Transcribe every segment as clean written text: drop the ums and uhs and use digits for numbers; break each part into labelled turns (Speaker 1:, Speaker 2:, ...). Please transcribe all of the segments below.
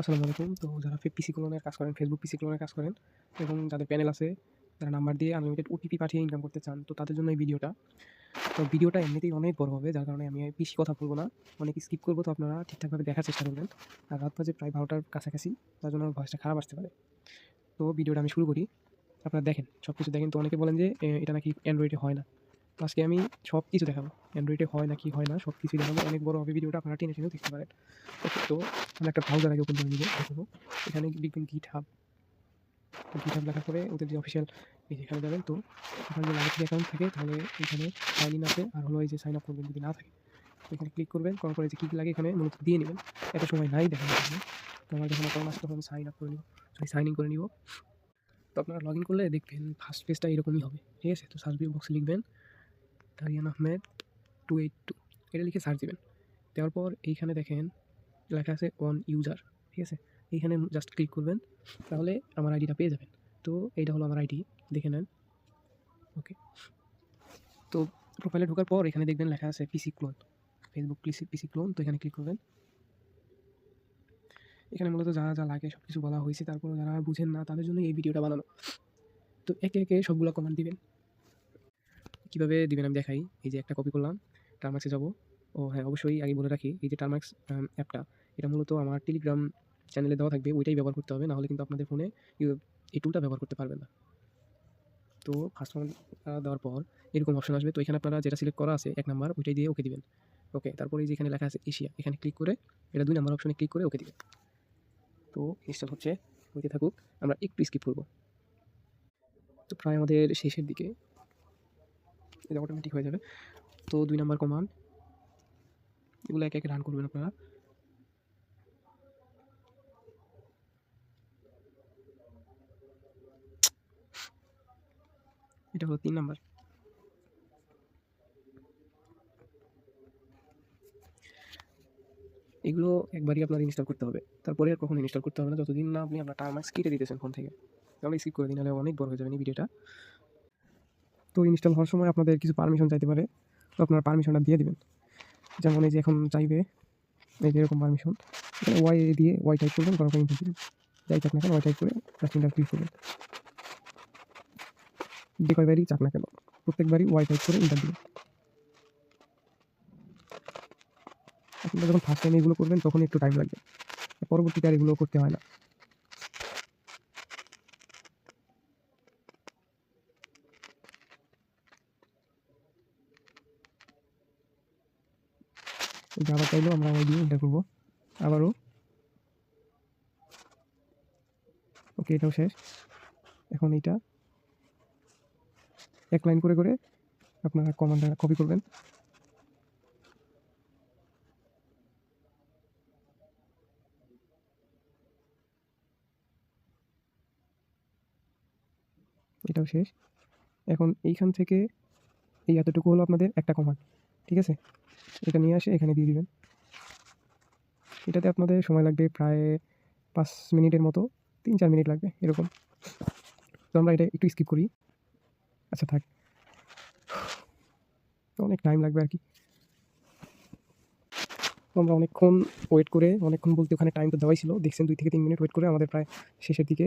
Speaker 1: আসসালামু আলাইকুম। তো যারা পিসি ক্লোনের কাজ করেন, ফেসবুক পিসি ক্লোনের কাজ করেন এবং যাদের প্যানেল আছে, যারা নাম্বার দিয়ে আনলিমিটেড ওটিপি পাঠিয়ে ইনকাম করতে চান, তো তাদের জন্য এই ভিডিওটা। তো ভিডিওটা এমনিতেই অনেক বড় হবে, যার কারণে আমি পিসি কথা বলব না, অনেক স্কিপ করব। তো আপনারা ঠিকঠাকভাবে দেখার চেষ্টা করবেন। আর রাত বাজে প্রায় 12টার কাছাকাছি, তার জন্য ভয়েসটা খারাপ আসতে পারে। তো ভিডিওটা আমি শুরু করি। আপনারা দেখেন, সব কিছু দেখেন। তো অনেকে বলেন যে এটা নাকি অ্যান্ড্রয়েডে হয় না। তো আজকে আমি সব কিছু দেখাবো, অ্যান্ড্রয়েডে হয় নাকি হয় না সব কিছুই দেখাবো। অনেক বড় হবে ভিডিওটা, আপনারা টেনে টেনেও দেখতে পারেন। ওকে, তো আমরা একটা ব্রাউজার আগে ওপেন করে নিব। দেখবো এখানে লিখবেন GitHub। তো GitHub লেখার পরে ওদের যে অফিসিয়াল এই যে এখানে যাবেন। তো আপনার যদি আগে থেকে অ্যাকাউন্ট থাকে তাহলে এখানে সাইন ইন আছে, আর হলো এই যে সাইন আপ করবেন যদি না থাকে। তো এখানে ক্লিক করবেন, করার পরে যে কী কী লাগে এখানে মূলত দিয়ে নেবেন। এত সময় নাই দেখানোর জন্য। তো আমার যখন অ্যাকাউন্ট আসে তখন সাইন আপ করে নিব, সাইন ইন করে নিব। তো আপনারা লগ ইন করলে দেখবেন ফার্স্ট পেজটা এরকমই হবে, ঠিক আছে? তো সার্চ বক্সে লিখবেন তারিয়ান আহমেদ 282, এটা লিখে সার্চ দেবেন। দেওয়ার পর এইখানে দেখেন লেখা আছে অন ইউজার, ঠিক আছে? এইখানে জাস্ট ক্লিক করবেন, তাহলে আমার আইডিটা পেয়ে যাবেন। তো এইটা হলো আমার আইডি, দেখে নেন। ওকে, তো প্রোফাইলে ঢোকার পর এখানে দেখবেন লেখা আছে পিসি ক্লোন, ফেসবুক পিসি ক্লোন। তো এখানে ক্লিক করবেন। এখানে মূলত যা যা লাগে সব কিছু বলা হয়েছে, তারপর যারা বুঝেন না তাদের জন্য এই ভিডিওটা বানানো। তো একে একে সবগুলো কমান্ড দিবেন। কীভাবে দিবেন আমি দেখাই। এই যে একটা কপি করলাম, টার্মাক্সে যাব। ও হ্যাঁ, অবশ্যই আগে বলে রাখি, এই যে টার্মাক্স অ্যাপটা, এটা মূলত আমার টেলিগ্রাম চ্যানেলে দেওয়া থাকবে, ওইটাই ব্যবহার করতে হবে। নাহলে কিন্তু আপনাদের ফোনে এই টুলটা ব্যবহার করতে পারবেন না। তো ফার্স্ট কমান্ড দেওয়ার পর এরকম অপশন আসবে। তো এখানে আপনারা যেটা সিলেক্ট করা আছে 1 নাম্বার, ওইটাই দিয়ে ওকে দিবেন। ওকে, তারপরে এই যে এখানে লেখা আছে এশিয়া, এখানে ক্লিক করে এটা 2 নাম্বার অপশনে ক্লিক করে ওকে দিবেন। তো ইনস্টল হচ্ছে, হইতে থাকুক, আমরা একটু স্কিপ করব। তো প্রায় আমাদের শেষের দিকে, এটা অটোমেটিক হয়ে যাবে। তো 2 নাম্বার কমান্ড, এগুলো একে একে রান করবেন আপনারা। এটা হলো 3 নাম্বার। এগুলো একবারই আপনার ইনস্টল করতে হবে, তারপরে আর কখনো ইনস্টল করতে হবে না যতদিন না আপনি আপনার টার্মাক্স কেটে দিতেছেন ফোন থেকে। তাহলে স্কিপ করে দিন, নাহলে অনেক বড় হয়ে যাবে এই ভিডিওটা। তো ইনস্টল হওয়ার সময় আপনাদের কিছু পারমিশন চাইতে পারে, তো আপনার পারমিশনটা দিয়ে দিবেন। যেমন এই যে এখন চাইবে এই যে এরকম পারমিশন, এখানে ওয়াই দিয়ে ওয়াই টাইপ করবেন, করার পর ইন্টার দিবেন। যাই চাক না কেন ওয়াই টাইপ করে জাস্ট ইন্টার ক্লিক করবেন। যে কয়বারই চাক না কেন প্রত্যেকবারই ওয়াই টাইপ করে ইন্টার দিবেন। আপনারা যখন ফার্স্ট টাইম এগুলো করবেন তখন একটু টাইম লাগবে, পরবর্তীতে আর এগুলো করতে হয় না। আবার চাইলেও আমরা ওয়াই দিয়ে এন্টার করবো আবারও। ওকে, এটাও শেষ। এখন এইটা 1 লাইন করে করে আপনারা কমান্ডটা কপি করবেন। এটাও শেষ। এখন এইখান থেকে এই এতটুকু হলো আপনাদের একটা কমান্ড, ঠিক আছে? এটা নিয়ে আসে এখানে দিয়ে দিবেন। এটাতে আপনাদের সময় লাগবে প্রায় 5 মিনিটের মতো, 3-4 মিনিট লাগবে এরকম। তো আমরা এটা একটু স্কিপ করি। আচ্ছা থাক, অনেক টাইম লাগবে আর কি। তো আমরা অনেকক্ষণ ওয়েট করে, অনেকক্ষণ বলতে ওখানে টাইম তো দেওয়াই ছিল, দেখছেন 2 থেকে 3 মিনিট ওয়েট করে আমাদের প্রায় শেষের দিকে।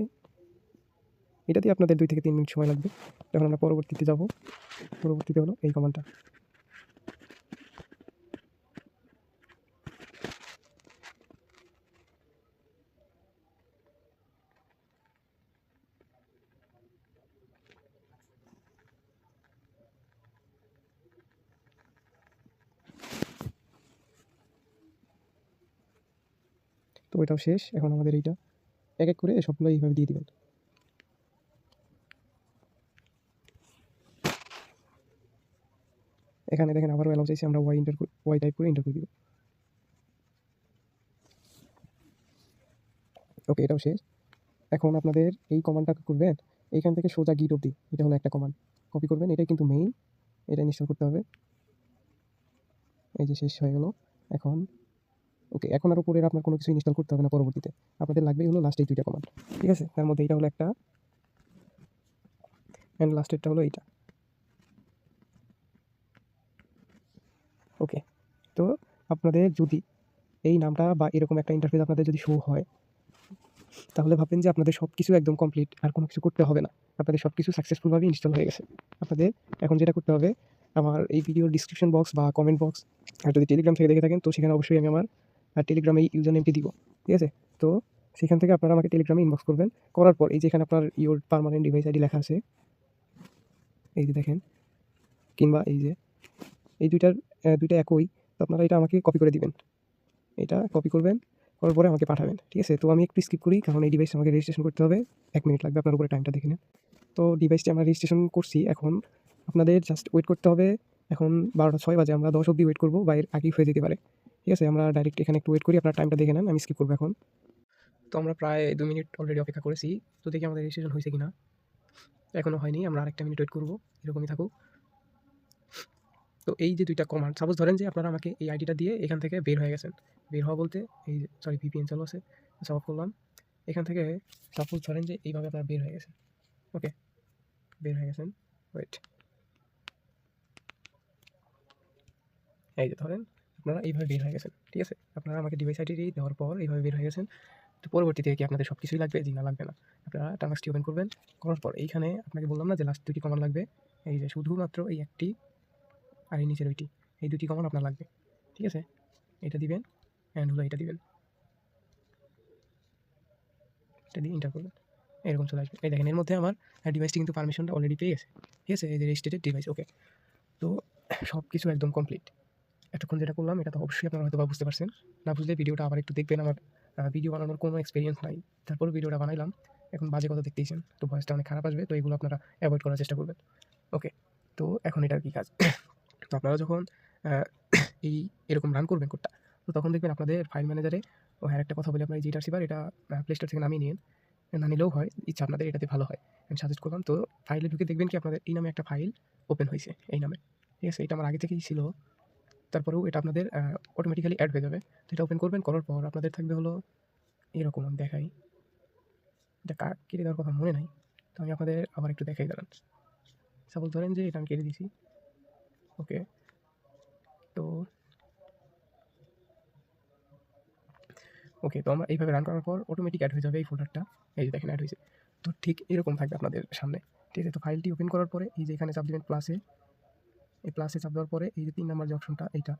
Speaker 1: এটাতে আপনাদের 2 থেকে 3 মিনিট সময় লাগবে। এখন আমরা পরবর্তীতে যাব। পরবর্তীতে হলো এই কমান্ডটা। তো এটাও শেষ। এখন আমাদের এইটা এক এক করে সবগুলো এইভাবে দিয়ে দিবেন। এখানে দেখেন আবারও অ্যালাউ চাইছে, আমরা ওয়াই টাইপ করে এন্টার করে দিব। ওকে, এটাও শেষ। এখন আপনাদের এই কমান্ডটা করবেন এইখান থেকে সোজা গিট অবধি, এটা হলো একটা কমান্ড, কপি করবেন। এটাই কিন্তু মেইন, এটা ইনস্টল করতে হবে। এই যে শেষ হয়ে গেল। এখন ওকে, এখন আর উপরের আপনার কোনো কিছু ইনস্টল করতে হবে না পরবর্তীতে। আপনাদের লাগবেই হলো লাস্ট এই 2টা কমান্ড, ঠিক আছে? তার মধ্যে এইটা হলো একটা, অ্যান্ড লাস্টেরটা হলো এইটা। ওকে, তো আপনাদের যদি এই নামটা বা এরকম একটা ইন্টারফেস আপনাদের যদি শো হয়, তাহলে ভাববেন যে আপনাদের সব কিছু একদম কমপ্লিট, আর কোনো কিছু করতে হবে না। আপনাদের সব কিছু সাকসেসফুলভাবে ইনস্টল হয়ে গেছে। আপনাদের এখন যেটা করতে হবে, আমার এই ভিডিওর ডিসক্রিপশন বক্স বা কমেন্ট বক্স, আর যদি টেলিগ্রাম থেকে দেখে থাকেন তো সেখানে অবশ্যই আমি আমার টেলিগ্রামে ইউজার নেমটি দিব, ঠিক আছে? তো সেখান থেকে আপনারা আমাকে টেলিগ্রামে ইনবক্স করবেন। করার পর এই যে এখানে আপনার ইওর পার্মানেন্ট ডিভাইস আইডি লেখা আছে, এই যে দেখেন, কিংবা এই যে এই দুইটা একই, তো আপনারা এটা আমাকে কপি করে দিবেন। এটা কপি করবেন, করার পরে আমাকে পাঠাবেন, ঠিক আছে? তো আমি একটু স্কিপ করি, কারণ এই ডিভাইসটা আমাকে রেজিস্ট্রেশন করতে হবে। 1 মিনিট লাগবে, আপনার উপরে টাইমটা দেখে নেন। তো ডিভাইসটি আমরা রেজিস্ট্রেশন করছি। এখন আপনাদের জাস্ট ওয়েট করতে হবে। এখন 12টা 6 বাজে, আমরা 10 অবধি ওয়েট করবো বা এর আগেই হয়ে যেতে পারে, ঠিক আছে? আমরা ডাইরেক্ট এখানে একটু ওয়েট করি, আপনার টাইমটা দেখে নেন, আমি স্কিপ করবো এখন। তো আমরা প্রায় 2 মিনিট অলরেডি অপেক্ষা করেছি। তো দেখি আমাদের রেজিস্ট্রেশন হয়েছে কিনা। এখনও হয়নি, আমরা আরেকটা মিনিট ওয়েট করবো, এরকমই থাকুক। তো এই যে 2টা কমান্ড, সাপোজ ধরেন যে আপনারা আমাকে এই আইডিটা দিয়ে এখান থেকে বের হয়ে গেছেন। বের হওয়া বলতে এই যে, সরি, ভিপিএন চালু আছে, অফ করলাম। এখান থেকে সাপোজ ধরেন যে এইভাবে আপনারা বের হয়ে গেছেন, ওকে? বের হয়ে গেছেন, ওয়েট, এই যে ধরেন আপনারা এইভাবে বের হয়ে গেছেন, ঠিক আছে? আপনারা আমাকে ডিভাইস আইডি দেওয়ার পর এইভাবে বের হয়ে গেছেন। তো পরবর্তীতে কি আপনাদের সব কিছুই লাগবে? জি না, লাগবে না। আপনারা টার্মসটি ওপেন করবেন, করার পর এইখানে আপনাকে বললাম না যে লাস্ট 2টি কমান্ড লাগবে, এই যে শুধুমাত্র এই একটি আর এই নিচের ওইটি, এই 2টি কমান্ড আপনার লাগবে, ঠিক আছে? এটা দিবেন, অ্যান্ড হলো এটা দিবেন, এটা দিয়ে এন্টার করবেন, এরকম চলে আসবে। এই দেখেন, এর মধ্যে আমার ডিভাইসটি কিন্তু পারমিশনটা অলরেডি পেয়ে গেছে, ঠিক আছে? এই যে রেজিস্ট্রেটেড ডিভাইস, ওকে। তো সব কিছু একদম কমপ্লিট। এতক্ষণ যেটা করলাম এটা তো অবশ্যই আপনারা হয়তো বা বুঝতে পারছেন। না বুঝলে ভিডিওটা আবার একটু দেখবেন। আমার ভিডিও বানানোর কোনো এক্সপেরিয়েন্স নাই, তারপরেও ভিডিওটা বানাইলাম। এখন বাজে কথা দেখতেইছেন, তো ভয়েসটা অনেক খারাপ আসবে, তো এগুলো আপনারা অ্যাভয়েড করার চেষ্টা করবেন, ওকে? তো এখন এটার কী কাজ? তো আপনারা যখন এই এরকম রান করবেন কোডটা, তো তখন দেখবেন আপনাদের ফাইল ম্যানেজারে, ও হ্যাঁ, একটা কথা বলি, আপনার এই জিটার সিভার এটা প্লে স্টোর থেকে নামিয়ে নিন, না নিলেও হয়, ইচ্ছা আপনাদের, এটাতে ভালো হয়, আমি সাজেস্ট করলাম। তো ফাইলে ঢুকে দেখবেন কি আপনাদের এই নামে একটা ফাইল ওপেন হয়েছে, এই নামে, ঠিক আছে? এটা আমার আগে থেকেই ছিল, তারপরেও এটা আপনাদের অটোমেটিক্যালি অ্যাড হয়ে যাবে। তো এটা ওপেন করবেন, করার পর আপনাদের থাকবে হলো এরকম, আমি দেখাই, এটা কেটে দেওয়ার কথা মনে নাই, তো আমি আপনাদের আবার একটু দেখাই, দাঁড়ান। সাপোজ ধরেন যে এটা আমি কেটে দিছি, ওকে? তো ওকে, তো আমরা এইভাবে রান করার পর অটোমেটিক অ্যাড হয়ে যাবে এই ফোল্ডারটা, এই যে দেখেন অ্যাড হয়েছে। তো ঠিক এরকম থাকবে আপনাদের সামনে, ঠিক আছে? তো ফাইলটি ওপেন করার পরে এই যে এখানে চাপ দিবেন প্লাসে, এই প্লাসে চাপ দেওয়ার পরে এই যে 3 নাম্বার যে অপশনটা, এইটা,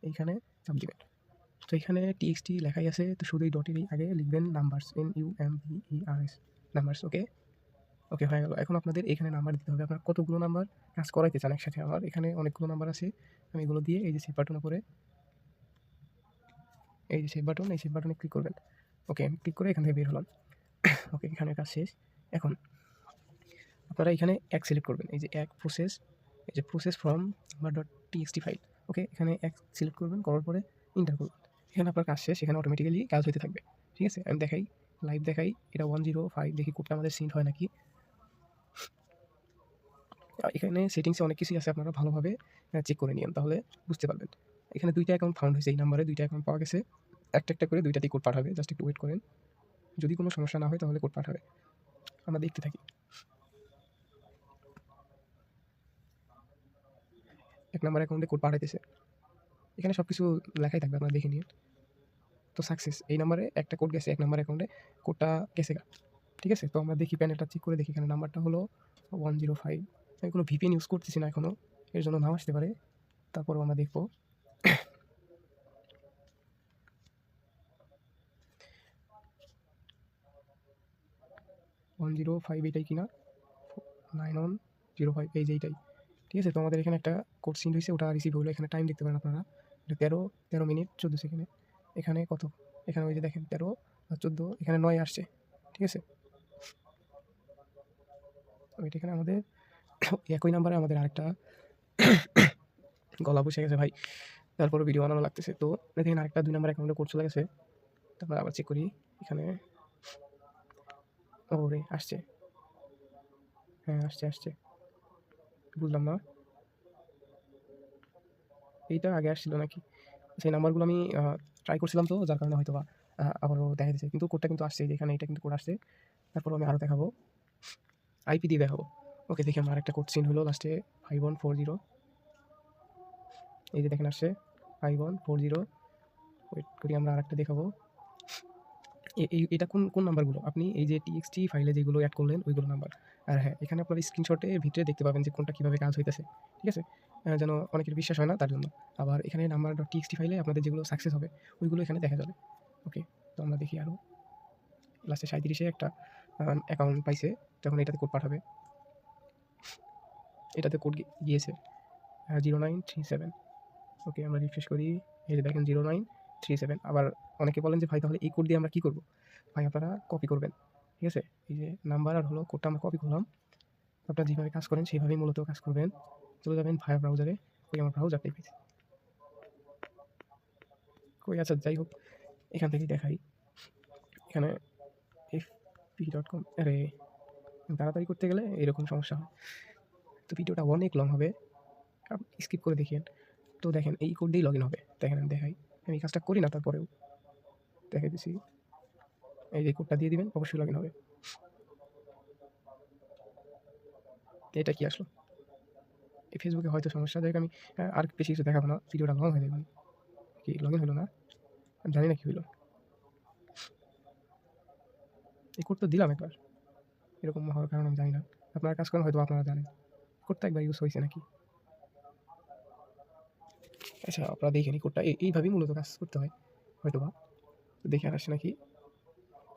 Speaker 1: এইখানে চাপ দিবেন। তো এখানে টিএক্সটি লেখাই আছে, তো শুধু এই ডটেরই আগে লিখবেন নাম্বারস, NUMBERS, নাম্বারস, ওকে? ওকে, হয়ে গেল। এখন আপনাদের এখানে নাম্বার দিতে হবে, আপনার কতগুলো নাম্বার কাজ করাইতে চান একসাথে। আমার এখানে অনেকগুলো নাম্বার আছে, আমি এগুলো দিয়ে এই যে সেভ বাটনের উপরে, এই যে সেভ বাটন, এই সেভ বাটনে ক্লিক করবেন, ওকে? আমি ক্লিক করে এখান থেকে বের হলাম, ওকে? এখানে কাজ শেষ। এখন আপনারা এখানে এক সিলেক্ট করবেন, এই যে এক প্রসেস, এই যে process from number dot TXT file, okay? এখানে এক সিলেক্ট করবেন, করার পরে ইন্টার করবেন। এখানে আপনার কাজ শেষ, এখানে অটোমেটিক্যালি কাজ হতে থাকবে, ঠিক আছে? আমি দেখাই, লাইভ দেখাই, এটা 105, দেখি কোডটা আমাদের সিন্ট হয় নাকি। এখানে সেটিংসে অনেক কিছুই আছে, আপনারা ভালোভাবে চেক করে নিন, তাহলে বুঝতে পারবেন। এখানে 2টা অ্যাকাউন্ট ফাউন্ড হয়েছে, এই নাম্বারে 2টা অ্যাকাউন্ট পাওয়া গেছে, একটা করে 2টাতেই কোড পাঠাবে, জাস্ট একটু ওয়েট করেন। যদি কোনো সমস্যা না হয় তাহলে কোড পাঠাবে, আমরা দেখতে থাকি। 1 নাম্বার অ্যাকাউন্টে কোড পাঠাইতেছে, এখানে সব কিছু লেখাই থাকবে, আপনারা দেখে নিন। তো সাকসেস, এই নাম্বারে একটা কোড গেছে, 1 নাম্বার অ্যাকাউন্টে কোডটা গেছে গা, ঠিক আছে? তো আমরা দেখি, প্যানেলটা চেক করে দেখি, এখানে নাম্বারটা হলো 105। আমি কোনো ভিপিএন ইউজ করতেছি না এখনও, এর জন্য নাও আসতে পারে, তারপরেও আমরা দেখবো। 105 এটাই কিনা, 9105, এই যে এইটাই, ঠিক আছে? তো আমাদের এখানে একটা কোড সিন্ড হয়েছে, ওটা রিসিভ হলো। এখানে টাইম দেখতে পারেন আপনারা, এটা 13 মিনিট 14 সেকেন্ডে। এখানে কত? এখানে ওই যে দেখেন 13 আর 14, এখানে 9 আসছে, ঠিক আছে? ওইটা এখানে আমাদের একই নাম্বারে আমাদের আরেকটা গলা বসে গেছে ভাই, তারপরে ভিডিও বানানো লাগতেছে। তো দেখেন আরেকটা 2 নাম্বার অ্যাকাউন্টে কোড চলে গেছে, তারপর আবার চেক করি এখানে, ওরে আসছে, হ্যাঁ আসছে, বুঝলাম না এইটা আগে আসছিল নাকি? সেই নাম্বারগুলো আমি ট্রাই করছিলাম, তো যার কারণে হয়তো বা আবারও দেখা দিচ্ছে, কিন্তু কোডটা কিন্তু আসছে, যেখানে এটা কিন্তু কোড আসছে। তারপর আমি আরও দেখাবো, আইপি দিয়ে দেখাবো, ওকে? দেখি আমার আরেকটা কোড সিন হলো লাস্টে 5140, এই যে দেখেন আসছে 5140, ওয়েট করি, আমরা আরেকটা দেখাবো, এটা কোন নাম্বারগুলো আপনি এই যে টিএক্সটি ফাইলে যেগুলো অ্যাড করলেন ওইগুলো নাম্বার। আর হ্যাঁ, এখানে আপনার স্ক্রিনশটের ভিতরে দেখতে পাবেন যে কোনটা কীভাবে কাজ হইতেছে। ঠিক আছে? যেন অনেকের বিশ্বাস হয় না তার জন্য। আবার এখানে নাম্বার ডট টিএক্সটি ফাইলে আপনাদের যেগুলো সাকসেস হবে ওইগুলো এখানে দেখা যাবে। ওকে, তো আমরা দেখি আরও। লাস্টে 37 একটা অ্যাকাউন্ট পাইছে, তখন এটাতে কোড পাঠাবে। এটাতে কোড গিয়েছে 0937। ওকে, আমরা রিফ্রেশ করি। এই যে দেখেন 0937। আবার অনেকে বলেন যে ভাই তাহলে এই কোড দিয়ে আমরা কী করবো? ভাই আপনারা কপি করবেন। ঠিক আছে? এই যে নাম্বার আর হলো কোডটা আমরা কপি করলাম। আপনারা যেভাবে কাজ করেন সেইভাবেই মূলত কাজ করবেন। চলে যাবেন ফায়ার ব্রাউজারে। কই আমার ব্রাউজারটাই পেয়েছি। কই, আচ্ছা যাই হোক, এখান থেকেই দেখাই। এখানে fp.com। আরে তাড়াতাড়ি করতে গেলে এরকম সমস্যা হয়। তো ভিডিওটা অনেক লং হবে, স্কিপ করে দেখিয়েন। তো দেখেন এই কোড দিয়েই লগ ইন হবে। দেখেন আমি দেখাই, আমি এই কাজটা করি না তারপরেও দেখাই দিচ্ছি। এই যে কোডটা দিয়ে দিবেন, অবশ্যই লগ ইন হবে। এটা কি আসলো? এই ফেসবুকে হয়তো সমস্যা। যাই হোক, আমি আর বেশি কিছু দেখাবো না, ভিডিওটা লং হয়ে যাবে। কি লগ ইন হলো না? আমি জানি না কী হলো। এই কোড তো দিলাম একবার, এরকম হওয়ার কারণ আমি জানি না। আপনারা কাজ করেন হয়তো আপনারা জানেন কোডটা একবার ইউজ হয়েছে নাকি। আচ্ছা, আপনারা দেখেন এই কোডটা এইভাবেই মূলত কাজ করতে হয় হয়তো বা। তো দেখে আর আসছে নাকি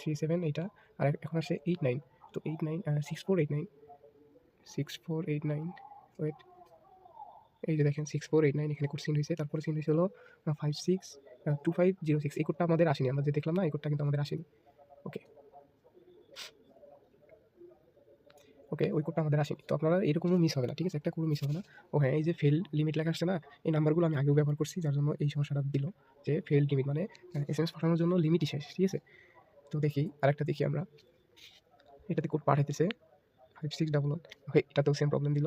Speaker 1: 37 এইটা, আর এখন আসছে 89। তো 89 6489 6489। ওয়েট, এই যে দেখেন 6489 এখানে কোড সিন হয়েছে। তারপরে সিন হয়েছে হলো 562506। এই কোডটা আমাদের আসেনি, আমরা যে দেখলাম না, এই কোডটা কিন্তু আমাদের আসেনি। ওকে ওকে, ওই কোডটা আমাদের আসেনি। তো আপনারা এরকমও মিস হবে না। ঠিক আছে? একটা কোডও মিস হবে না। ও হ্যাঁ, এই যে ফেইল্ড লিমিট লেখা আসছে না, এই নাম্বারগুলো আমি আগেও ব্যবহার করছি, যার জন্য এই সমস্যাটা দিল যে ফেইল্ড লিমিট মানে এসএমএস পাঠানোর জন্য লিমিটই শেষ। ঠিক আছে? তো দেখি আরেকটা দেখি আমরা। এটাতে কোড পাঠাইতেছে 5611। ওকে, এটাতেও সেম প্রবলেম দিল।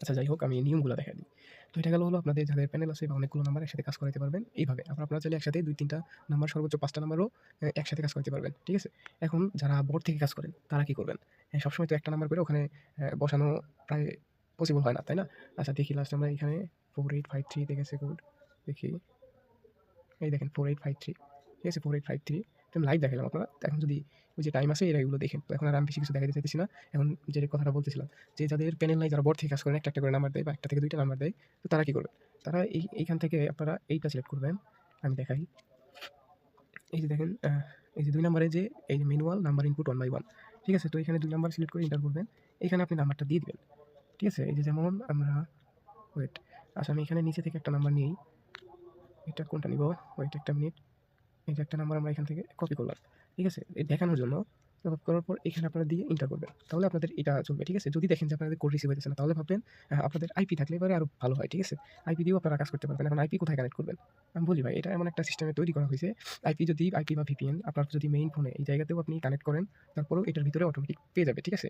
Speaker 1: আচ্ছা যাই হোক, আমি নিয়মগুলো দেখাই দিই। তো এটা গেল হলো আপনাদের যাদের প্যানেল আছে বা অনেকগুলো নাম্বার একসাথে কাজ করাতে পারবেন এইভাবে। আবার আপনারা চাইলে একসাথে 2-3টা নাম্বার, সর্বোচ্চ 5টা নাম্বারও একসাথে কাজ করতে পারবেন। ঠিক আছে? এখন যারা বোর্ড থেকে কাজ করেন তারা কী করবেন? সবসময় তো একটা নাম্বার করে ওখানে বসানো প্রায় পসিবল হয় না, তাই না? আচ্ছা দেখি, লাস্ট আমরা এখানে 4853 তে গেছে কোড। দেখি, এই দেখেন 4853। ঠিক আছে? 4853 তো আমি লাইভ দেখালাম আপনারা। এখন যদি ওই যে টাইম আছে এরা এগুলো দেখেন। তো এখন আর আমি বেশি কিছু দেখাতে চাইতেছি না। এখন যে কথাটা বলতেছিলাম, যে যাদের প্যানেল নাই, যারা বোর্ড থেকে কাজ করেন, একটা করে নাম্বার দেয় বা 1টা থেকে 2টা নাম্বার দেয়, তো তারা কী করবে? তারা এইখান থেকে আপনারা এইটা সিলেক্ট করবেন। আমি দেখাই। এই যে দেখেন, এই যে 2 নাম্বারে যে এই যে ম্যানুয়াল নাম্বার ইনপুট 1 বাই 1। ঠিক আছে? তো এখানে 2 নাম্বার সিলেক্ট করে এন্টার করবেন। এখানে আপনি নাম্বারটা দিয়ে দিবেন। ঠিক আছে? এই যে যেমন আমরা, ওয়েট, আচ্ছা আমি এখানে নিচে থেকে একটা নাম্বার নিই। এটা কোনটা নিব? ওয়েট একটা মিনিট। এই যে একটা নাম্বার আমরা এখান থেকে কপি করলাম। ঠিক আছে? এই দেখানোর জন্য কপি করার পর এখানে আপনারা দিয়ে এন্টার করবেন। তাহলে আপনাদের এটা চলবে। ঠিক আছে? যদি দেখেন যে আপনাদের কোড রিসিভ হইতেছে না, তাহলে ভাববেন আপনাদের আইপি থাকলে এবারে আরও ভালো হয়। ঠিক আছে? আইপি দিয়েও আপনারা কাজ করতে পারবেন। এখন আইপি কোথায় কানেক্ট করবেন? আমি বলি ভাই, এটা এমন একটা সিস্টেমে তৈরি করা হয়েছে। আইপি বা ভিপিএন আপনার যদি মেইন ফোনে এই জায়গাতেও আপনি কানেক্ট করেন, তারপরেও এটার ভিতরে অটোমেটিক পেয়ে যাবে। ঠিক আছে?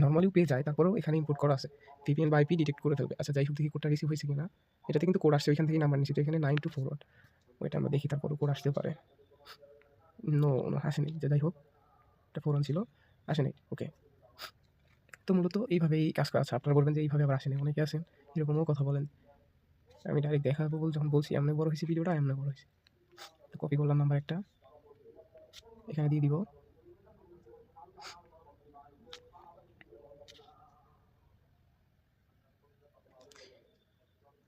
Speaker 1: নরমালিও পেয়ে যায়, তারপরেও এখানে ইনপুট করা আছে। ভিপিএন বা আইপি ডিটেক্ট করে ফেলবে। আচ্ছা যাই হোক, দেখি কোডটা রিসিভ হয়েছে কিনা। এটাতে কিন্তু কোড আসছে, ওইখান থেকেই নাম্বার নিচ্ছি। তো এখানে 9241। ওইটা আমরা দেখি, তারপরেও কোড আসতেও পারে। নো, আসেনি। যাই হোক, এটা 4 ছিল, আসেনি। ওকে, তো মূলত এইভাবেই কাজ করা। আচ্ছা আপনারা বলবেন যে এইভাবে আবার আসেনি। অনেকে আছেন এরকমও কথা বলেন। আমি ডাইরেক্ট দেখাবো বলে যখন বলছি, এমনি বড় হয়েছে ভিডিওটা, এমনি বড় হয়েছে। তো কপি করলাম নাম্বার একটা, এখানে দিয়ে দিব।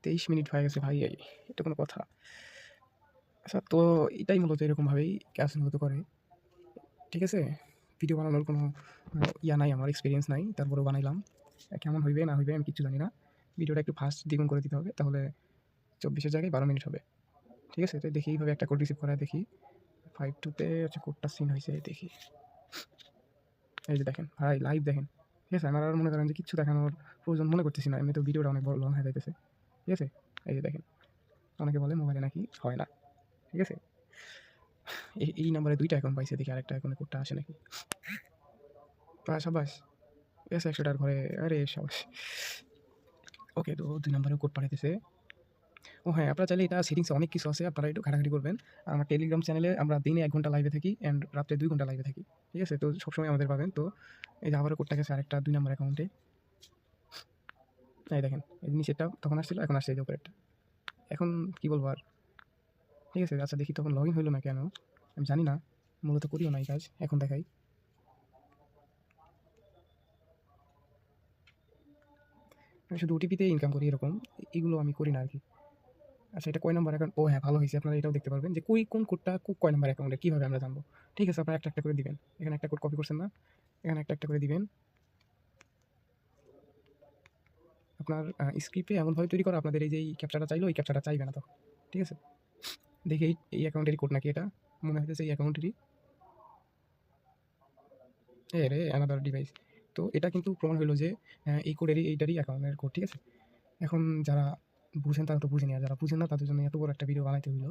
Speaker 1: তেইশ মিনিট হয়ে গেছে ভাই, এটা কোনো কথা? আচ্ছা, তো এটাই মূলত এরকমভাবেই কাজ মূলত করে। ঠিক আছে? ভিডিও বানানোর কোনো ইয়া নাই, আমার এক্সপিরিয়েন্স নাই, তারপরেও বানাইলাম। কেমন হইবে না হইবে আমি কিচ্ছু জানি না। ভিডিওটা একটু ফাস্ট দ্বিগুণ করে দিতে হবে, তাহলে 24-এর জায়গায় 12 মিনিট হবে। ঠিক আছে? তো দেখি এইভাবে একটা কোড রিসিভ করায় দেখি। 52-তে হচ্ছে কোডটা সিন হয়েছে, দেখি। এই যে দেখেন ভাই, লাইভ দেখেন। ঠিক আছে? আমার আর মনে করেন যে কিচ্ছু দেখানোর প্রয়োজন মনে করতেছি না, এমনিতেও ভিডিওটা অনেক বড় লং হয়ে যাইতেছে। ঠিক আছে? এই যে দেখেন, অনেকে বলে মোবাইলে নাকি হয় না। ঠিক আছে? এই নাম্বারে 2টা অ্যাকাউন্ট পাইছে, দেখি আরেকটা অ্যাকাউন্টে কোডটা আসে নাকি। সাবাস, এসে 100টার ঘরে, আরে সাবাস। ওকে, তো 2 নাম্বারেও কোড পাঠাইতেছে। ও হ্যাঁ, আপনারা চাইলে এটা সেটিংসে অনেক কিছু আছে, আপনারা একটু ঘাটাঘাটি করবেন। আর আমার টেলিগ্রাম চ্যানেলে আমরা দিনে 1 ঘন্টা লাইভে থাকি অ্যান্ড রাত্রে 2 ঘন্টা লাইভে থাকি। ঠিক আছে? তো সবসময় আমাদের পাবেন। তো এই যে আবারও কোডটা গেছে আরেকটা 2 নাম্বার অ্যাকাউন্টে। এই দেখেন, এই নিচেরটা তখন আসছিল, এখন আসছে এই যে উপরেরটা। এখন কি বলবো আর? ঠিক আছে? আচ্ছা দেখি তখন লগ ইন হইল না কেন? আমি জানি না। মূলত করিও না এই কাজ। এখন দেখাই। আমি শুধু ওটিপিতেই ইনকাম করি এরকম। এগুলো আমি করি না আরকি। আচ্ছা এটা কয় নাম্বার অ্যাকাউন্ট? ও হ্যাঁ, ভালো হইছে। আপনারা এটাও দেখতে পারবেন যে কোন কোডটা কয় নাম্বার অ্যাকাউন্টে কিভাবে আমরা জানবো? ঠিক আছে, আপনারা একটা করে দিবেন। এখানে একটা কোড কপি করছেন না? এখানে একটা করে দিবেন। আপনার স্ক্রিপ্টে এমনভাবে তৈরি করা আপনাদের এই যে এই ক্যাপচাটা চাইলো, এই ক্যাপচাটা চাইবে না তখন। ঠিক আছে? দেখি এই অ্যাকাউন্টেরই কোড নাকি এটা? মনে হইতেছে এই অ্যাকাউন্টেরই। এরে অ্যানাদার ডিভাইস। তো এটা কিন্তু প্রমাণ হইল যে এই কোডেরই এইটারই অ্যাকাউন্টের কোড। ঠিক আছে? এখন যারা বুঝেন তারা তো বুঝেনি, আর যারা বুঝেন না তাদের জন্য এত বড় একটা ভিডিও বানাইতে হইলো।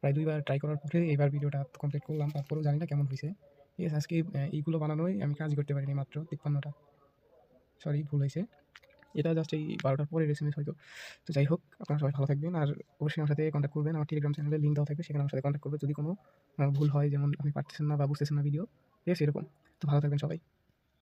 Speaker 1: প্রায় ২ বার ট্রাই করার পরে এবার ভিডিওটা কমপ্লিট করলাম। তারপরেও জানি না কেমন হইছে। ঠিক আছে? আজকে এইগুলো বানানোই আমি কাজই করতে পারিনি মাত্র ৫৩টা। সরি, ভুল হইছে। এটা জাস্ট এই ১২টার পরের এসএমএস হয়তো। তো যাই হোক, আপনারা সবাই ভালো থাকবেন। আর অবশ্যই আমার সাথে কন্ট্যাক্ট করবেন। আমার টেলিগ্রাম চ্যানেলের লিঙ্ক দেওয়া থাকবে। সেখানে আমার সাথে কন্ট্যাক্ট করবেন যদি কোনো ভুল হয়, যেমন আপনি পারতেছেন না বা বুঝতেছেন না ভিডিও। ঠিক আছে? এরকম। তো ভালো থাকবেন সবাই।